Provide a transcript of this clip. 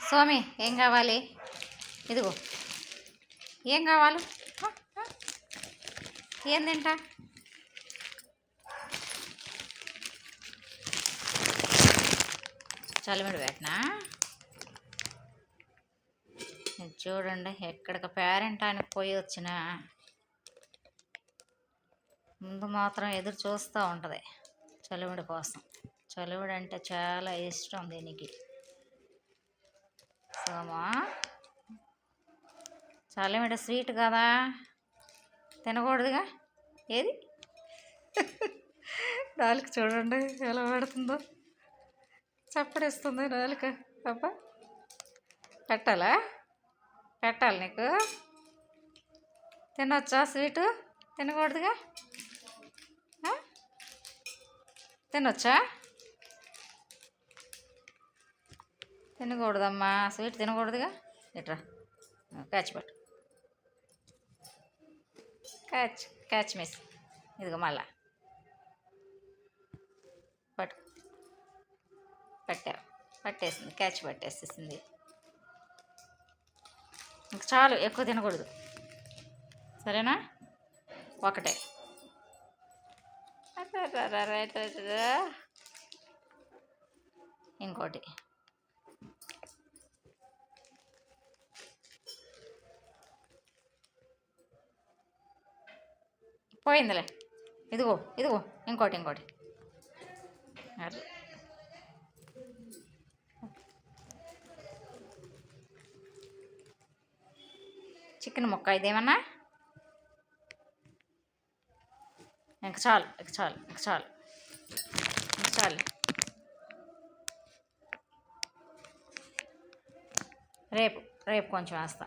స్వామి ఏం కావాలి? ఇదిగో ఏం కావాలి? ఏం తింటా? చలిమిడి పెట్టినా. చూడండి, ఎక్కడికి పేరెంటానికి పోయి వచ్చిన ముందు మాత్రం ఎదురు చూస్తూ ఉంటుంది చలిమిడి కోసం. చలిమిడి అంటే చాలా ఇష్టం దీనికి. సోమా, చలిమిడి స్వీట్ కదా, తినకూడదుగా. ఏది నాలుక చూడండి ఎలా పెడుతుందో, చప్పడిస్తుంది నాలుక. అబ్బా, పెట్టాలా? పెట్టాలి నీకు. తినొచ్చా స్వీటు? తినకూడదుగా. తినొచ్చా? తినకూడదమ్మా, స్వీట్ తినకూడదుగా. ఇట్రా, క్యాచ్ పట్టు. Catch miss. ఇదిగో మళ్ళా పట్టు. పట్టేసింది, క్యాచ్ పట్టేసేసింది. ఇంక చాలు, ఎక్కువ తినకూడదు, సరేనా? ఒకటే. ఇంకోటి. పోయిందిలే. ఇదిగో ఇంకోటి. చికెన్ ముక్క ఇదేమన్నా? ఇంక చాలు. రేపు కొంచెం వేస్తా.